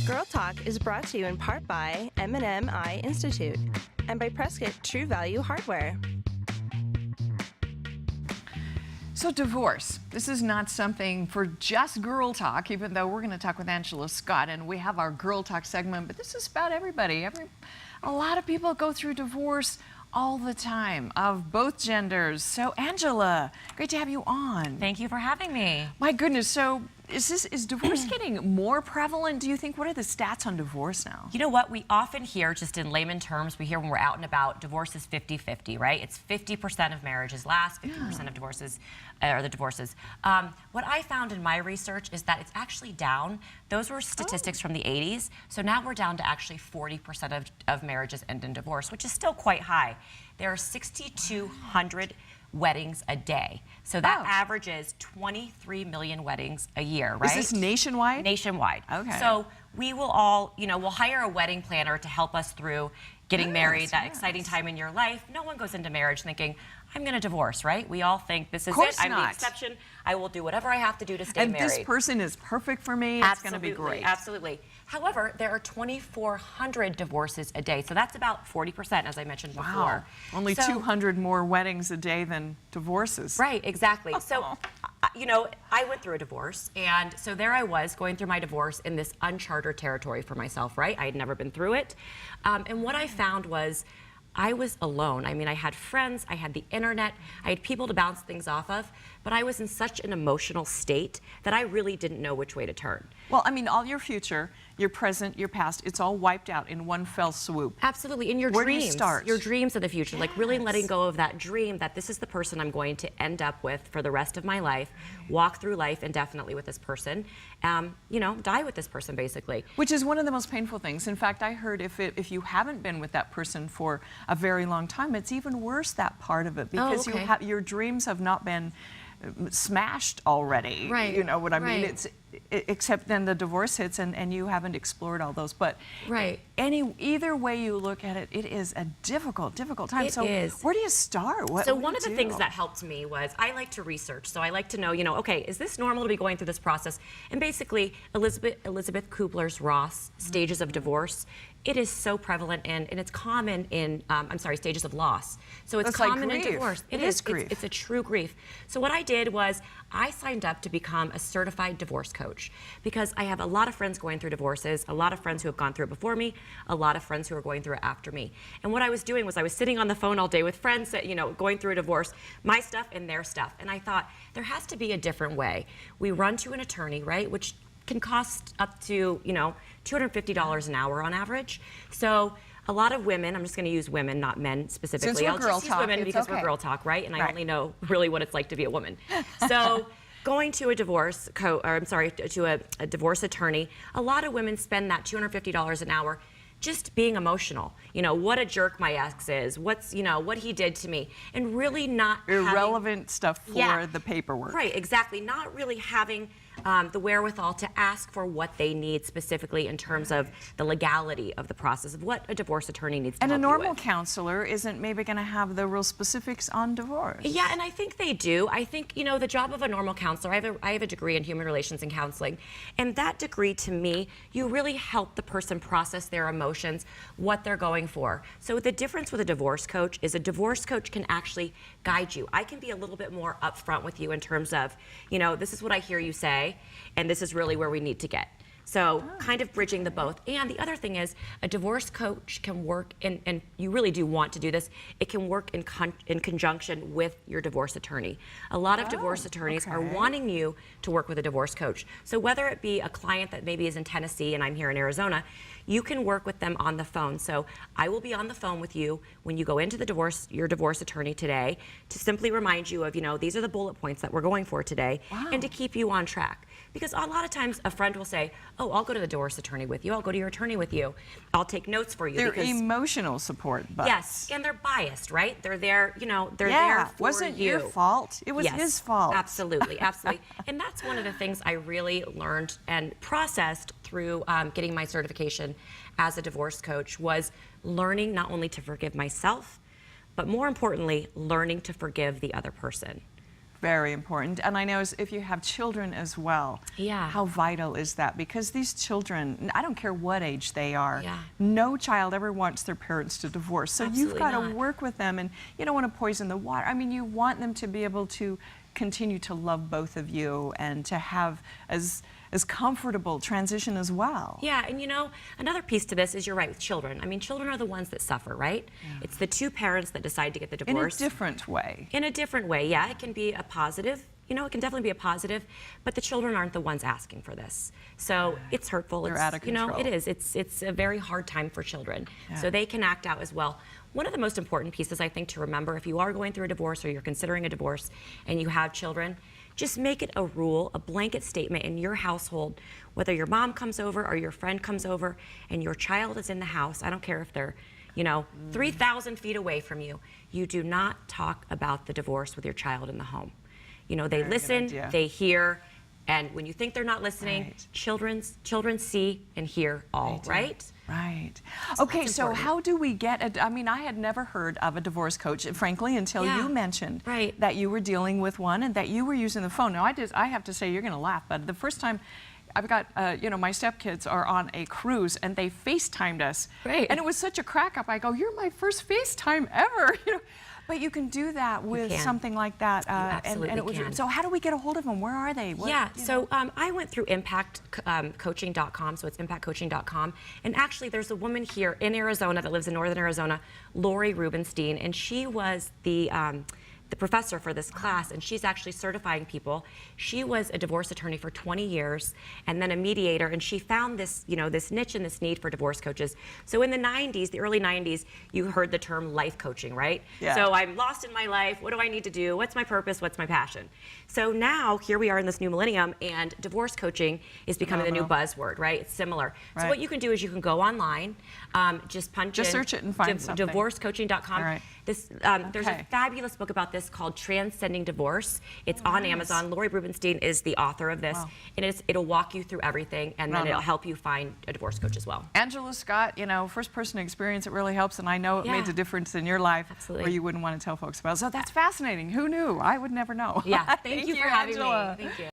Girl Talk is brought to you in part by M&M Institute and by Prescott True Value Hardware. So divorce, this is not something for just Girl Talk, even though we're going to talk with Angela Scott and we have our Girl Talk segment, but this is about everybody. A lot of people go through divorce all the time, of both genders. So Angela, great to have you on. Thank you for having me. My goodness, so is divorce getting more prevalent, do you think? What are the stats on divorce now? You know what, we often hear, just in layman terms, we hear when we're out and about, divorce is 50-50, right? It's 50% of marriages last, 50% of divorces, or the divorces. What I found in my research is that it's actually down. Those were statistics from the 80s, so now we're down to actually 40% of marriages end in divorce, which is still quite high. There are 6,200 weddings a day. So that averages 23 million weddings a year, right? Is this nationwide? Nationwide. Okay. So we will all, we'll hire a wedding planner to help us through getting married, that exciting time in your life. No one goes into marriage thinking, I'm going to divorce, right? We all think this is it. I'm the exception. I will do whatever I have to do to stay married. And this person is perfect for me. It's going to be great. Absolutely. However, there are 2,400 divorces a day. So that's about 40%, as I mentioned before. Wow. Only 200 more weddings a day than divorces. Right, exactly. So, I went through a divorce, and so there I was going through my divorce in this uncharted territory for myself, right? I had never been through it. And what I found was I was alone. I mean, I had friends, I had the internet, I had people to bounce things off of, but I was in such an emotional state that I really didn't know which way to turn. Well, I mean, all your future, your present, your past, it's all wiped out in one fell swoop. Absolutely. In your dreams. Where do you start? Your dreams of the future, like really letting go of that dream that this is the person I'm going to end up with for the rest of my life, walk through life indefinitely with this person, die with this person, basically. Which is one of the most painful things. In fact, I heard if you haven't been with that person for a very long time, it's even worse, that part of it, because your dreams have not been smashed already. Right. You know what I mean? Except then the divorce hits and you haven't explored all those. But either way you look at it, it is a difficult time. It is. Where do you start? So one of the things that helped me was I like to research. So I like to know, okay, is this normal to be going through this process? And basically, Elizabeth Kubler-Ross, Stages of Divorce, it is so prevalent and it's common in, stages of loss. So it's common in divorce. It is grief. It's a true grief. So what I did was I signed up to become a certified divorce coach because I have a lot of friends going through divorces, a lot of friends who have gone through it before me, a lot of friends who are going through it after me. And what I was doing was I was sitting on the phone all day with friends that, going through a divorce, my stuff and their stuff. And I thought there has to be a different way. We run to an attorney, right, which can cost up to, $250 an hour on average. So a lot of women, I'm just going to use women, not men specifically. Since we're Girl just use Talk, women because we're Girl Talk, right? And I only know really what it's like to be a woman. So going to a divorce to a divorce attorney, a lot of women spend that $250 an hour just being emotional. What a jerk my ex is, what he did to me, and really not irrelevant stuff for the paperwork. Right, exactly. Not really having the wherewithal to ask for what they need specifically in terms of the legality of the process of what a divorce attorney needs to help you with. And a normal counselor isn't maybe going to have the real specifics on divorce. Yeah, and I think they do. I think, the job of a normal counselor, I have a degree in human relations and counseling, and that degree, to me, you really help the person process their emotions, what they're going for. So the difference with a divorce coach is a divorce coach can actually guide you. I can be a little bit more upfront with you in terms of, this is what I hear you say, and this is really where we need to get. So kind of bridging the both. And the other thing is a divorce coach can work, and you really do want to do this, it can work in conjunction with your divorce attorney. A lot of divorce attorneys are wanting you to work with a divorce coach. So whether it be a client that maybe is in Tennessee and I'm here in Arizona, you can work with them on the phone. So I will be on the phone with you when you go into your divorce attorney today to simply remind you of, these are the bullet points that we're going for today, and to keep you on track. Because a lot of times a friend will say, oh, I'll go to the divorce attorney with you, I'll go to your attorney with you, I'll take notes for you. They're emotional support buds. Yes, and they're biased, right? They're there, they're there for you. Wasn't your fault, it was his fault. Absolutely, absolutely. And that's one of the things I really learned and processed through getting my certification as a divorce coach, was learning not only to forgive myself, but more importantly, learning to forgive the other person. very important. And I know if you have children as well, Yeah. how vital is that? Because these children, I don't care what age they are, Yeah. no child ever wants their parents to divorce. So you've Absolutely got to not. work with them, and you don't want to poison the water. I mean, you want them to be able to continue to love both of you and to have as comfortable transition as well. Yeah, and you know, another piece to this is you're right with children. I mean, children are the ones that suffer, right? Yeah. It's the two parents that decide to get the divorce. In a different way. In a different way, yeah. It can be a positive. You know, it can definitely be a positive, but the children aren't the ones asking for this. So it's hurtful. They're out of control. You know, it is. It's a very hard time for children. Yeah. So they can act out as well. One of the most important pieces, I think, to remember if you are going through a divorce or you're considering a divorce and you have children, just make it a rule, a blanket statement in your household, whether your mom comes over or your friend comes over and your child is in the house. I don't care if they're, you know, 3,000 feet away from you. You do not talk about the divorce with your child in the home. You know, they Very listen, they hear, and when you think they're not listening, Right. children see and hear all, right? Right. Okay, that's so important. how do we get I mean, I had never heard of a divorce coach, frankly, until Yeah. you mentioned Right. that you were dealing with one and that you were using the phone. Now, I have to say, you're going to laugh, but the first time I've got, you know, my stepkids are on a cruise and they FaceTimed us. Right. And it was such a crack up. I go, you're my first FaceTime ever. You know, but you can do that with can. something like that. absolutely and it was, can. So how do we get a hold of them? Where are they? What, Yeah, you know? so I went through impactcoaching.com, so it's impactcoaching.com. And actually, there's a woman here in Arizona that lives in northern Arizona, Lori Rubenstein, and she was the professor for this class, and she's actually certifying people. She was a divorce attorney for 20 years and then a mediator, and she found this, you know, this niche and this need for divorce coaches. So in the 90s, the early 90s, you heard the term life coaching, right? Yeah. So I'm lost in my life. What do I need to do? What's my purpose? What's my passion? So now here we are in this new millennium, and divorce coaching is becoming the new buzzword, right? It's similar. So Right. what you can do is you can go online, just punch in search it and find something. divorcecoaching.com. All right. There's Okay. a fabulous book about this called Transcending Divorce. It's on nice. Amazon. Lori Rubenstein is the author of this, Wow. and it'll walk you through everything, and then Bravo. it'll help you find a divorce coach as well. Angela Scott, you know, first person experience, it really helps, and I know it made Yeah. a difference in your life Absolutely. where you wouldn't want to tell folks about. So that's fascinating. Who knew? I would never know. Yeah, thank you for having Angela. me. Thank you.